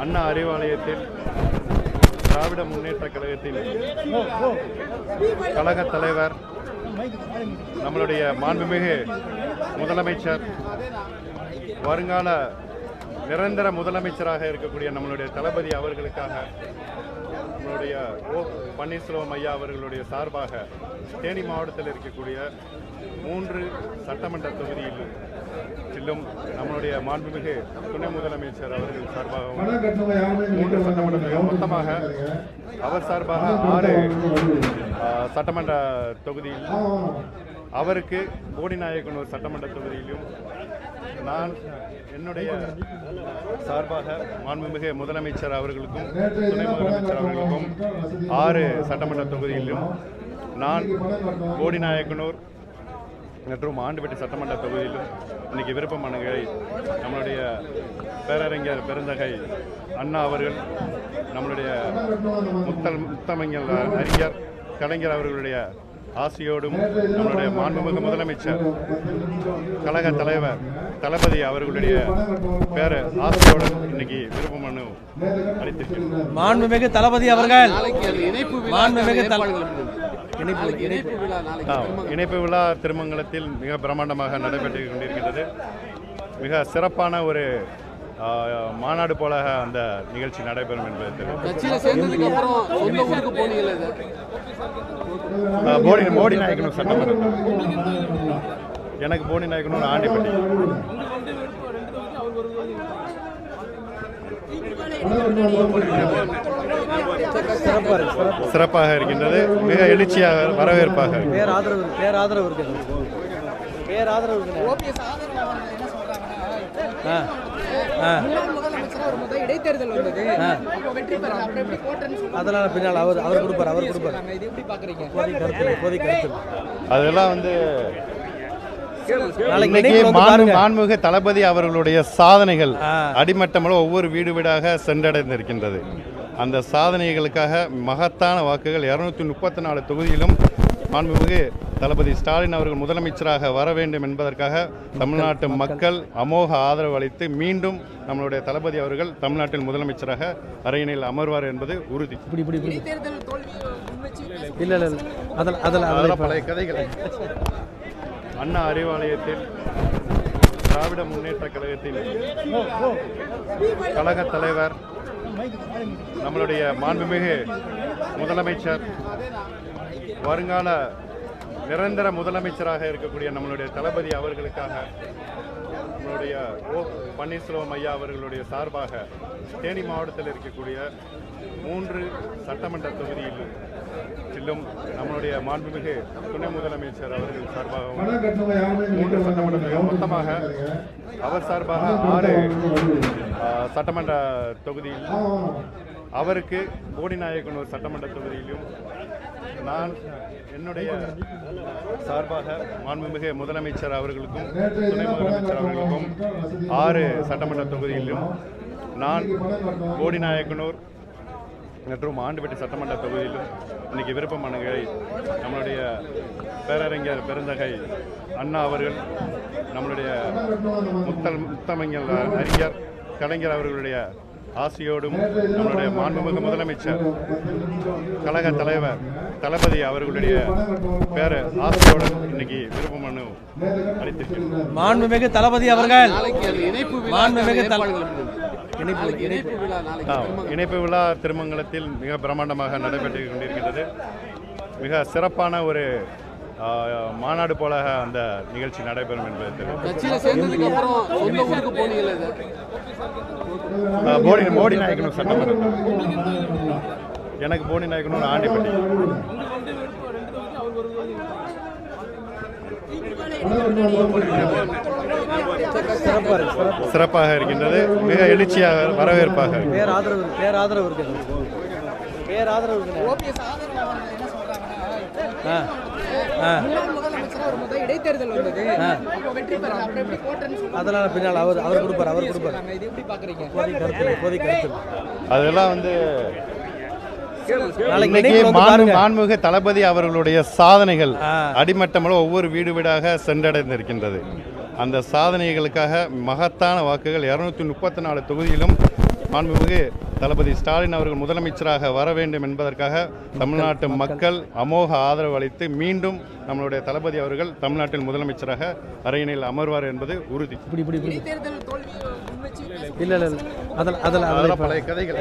அண்ணா அறிவாலயத்தில் திராவிட முன்னேற்ற கழகத்தின் கழக தலைவர் நம்மளுடைய மாண்புமிகு முதலமைச்சர் வருங்கால நிரந்தர முதலமைச்சராக இருக்கக்கூடிய நம்மளுடைய தளபதி அவர்களுக்காக நம்மளுடைய ஓ பன்னீர்செல்வம் ஐயா அவர்களுடைய சார்பாக தேனி மாவட்டத்தில் இருக்கக்கூடிய 3 சட்டமன்ற தொகுதியில் செல்லும் நம்மளுடைய மாண்புமிகு துணை முதலமைச்சர் அவர்கள் சார்பாகவும் 3 சட்டமன்ற தொகுதிகள் மொத்தமாக அவர் சார்பாக 6 சட்டமன்ற தொகுதியில் அவருக்கு போடிநாயக்கனூர் சட்டமன்ற தொகுதியிலும் நான் என்னுடைய சார்பாக மாண்புமிகு முதலமைச்சர் அவர்களுக்கும் துணை முதலமைச்சர் அவர்களுக்கும் 6 சட்டமன்ற தொகுதியிலும் நான் போடிநாயக்கனூர் மற்றும் ஆண்டுபட்டி சட்டமன்ற தொகுதியிலும் இன்னைக்கு விருப்ப மனுகளை நம்மளுடைய பேரறிஞர் பெருந்தகை அண்ணா அவர்கள் நம்மளுடைய முத்தமிழ் அறிஞர் கலைஞர் அவர்களுடைய ஆசியோடும் நம்மளுடைய மாண்புமிகு முதலமைச்சர் கழக தலைவர் தளபதி அவர்களுடைய ஆசியோடும் இன்னைக்கு விருப்ப மனு அளித்திருக்கிறார். மாண்புமிகு தளபதி அவர்கள் இணைப்பு விழா திருமங்கலத்தில் மிக பிரம்மாண்டமாக நடைபெற்று கொண்டிருக்கிறது. மிக சிறப்பான ஒரு மாநாடு போல அந்த நிகழ்ச்சி நடைபெறும் என்பது போடிநாயக்கனூர் சட்டமன்றம். எனக்கு போடிநாயக்கனூர் ஆண்டிப்பட்டி. சிறப்பாக இருக்கின்றது. மிக எழுச்சியாக வரவேற்பாக அதெல்லாம் பின்னால் அவர் கொடுப்பார். அதெல்லாம் வந்து மாண்புமிகு தளபதி அவர்களுடைய சாதனைகள் அடிமட்டமுள்ள ஒவ்வொரு வீடு வீடாக சென்றடைந்திருக்கின்றது. அந்த சாதனைகளுக்காக மகத்தான வாக்குகள் 234 தொகுதியிலும் மாண்புமிகு தளபதி ஸ்டாலின் அவர்கள் முதலமைச்சராக வர வேண்டும் என்பதற்காக தமிழ்நாட்டு மக்கள் அமோக ஆதரவு அளித்து மீண்டும் நம்மளுடைய தளபதி அவர்கள் தமிழ்நாட்டில் முதலமைச்சராக அரியணையில் அமர்வார் என்பது உறுதி. பழைய கதைகள். அண்ணா அறிவாலயத்தில் திராவிட முன்னேற்ற கழகத்தின் கழக தலைவர் நம்மளுடைய மாண்புமிகு முதலமைச்சர் வருங்கால நிரந்தர முதலமைச்சராக இருக்கக்கூடிய நம்மளுடைய தளபதி அவர்களுக்காக நம்மளுடைய ஓ பன்னீர்செல்வம் ஐயா அவர்களுடைய சார்பாக தேனி மாவட்டத்தில் இருக்கக்கூடிய 3 சட்டமன்ற தொகுதியில் செல்லும் நம்மளுடைய மாண்புமிகு துணை முதலமைச்சர் அவர்கள் சார்பாகவும் 3 சட்டமன்ற தொகுதிகள் மொத்தமாக அவர் சார்பாக 6 சட்டமன்ற தொகுதியில் அவருக்கு போடிநாயக்கனூர் சட்டமன்ற தொகுதியிலும் நான் என்னுடைய சார்பாக மாண்புமிகு முதலமைச்சர் அவர்களுக்கும் துணை முதலமைச்சர் அவர்களுக்கும் 6 சட்டமன்ற தொகுதியிலும் நான் போடிநாயக்கனூர் மற்றும் ஆண்டுபட்டி சட்டமன்ற தொகுதியிலும் இன்னைக்கு விருப்ப மனுகளை நம்மளுடைய பேரறிஞர் பெருந்தகை அண்ணா அவர்கள் நம்மளுடைய முத்தமிழ் அறிஞர் கலைஞர் அவர்களுடைய ஆசியோடும் நம்மளுடைய மாண்புமிகு முதலமைச்சர் கழக தலைவர் தளபதி அவர்களுடைய ஆசியோடும் இன்னைக்கு விருப்ப மனு அளித்திருக்கிறார். மாண்புமிகு தளபதி அவர்கள் இணைப்பு விழா திருமங்கலத்தில் மிக பிரம்மாண்டமாக நடைபெற்று கொண்டிருக்கிறது. மிக சிறப்பான ஒரு மாநாடு போல அந்த நிகழ்ச்சி நடைபெறும் என்பது போடிநாயக்கனூர் சட்டமன்றம். எனக்கு போடிநாயக்கனூர் ஆண்டிப்பட்டி. சிறப்பாக இருக்கின்றது. மிக எழுச்சியாக வரவேற்பாக அதெல்லாம் பின்னால் அவர் கொடுப்பார். அதெல்லாம் வந்து மாண்புமிகு தளபதி அவர்களுடைய சாதனைகள் அடிமட்டமுள்ள ஒவ்வொரு வீடு வீடாக சென்றடைந்திருக்கின்றது. அந்த சாதனைகளுக்காக மகத்தான வாக்குகள் 234 தொகுதியிலும் மாண்புமிகு தளபதி ஸ்டாலின் அவர்கள் முதலமைச்சராக வர வேண்டும் என்பதற்காக தமிழ்நாட்டு மக்கள் அமோக ஆதரவு அளித்து மீண்டும் நம்மளுடைய தளபதி அவர்கள் தமிழ்நாட்டில் முதலமைச்சராக அரியணையில் அமர்வார் என்பது உறுதி. இல்லை அதெல்லாம் பழைய கதைகள்.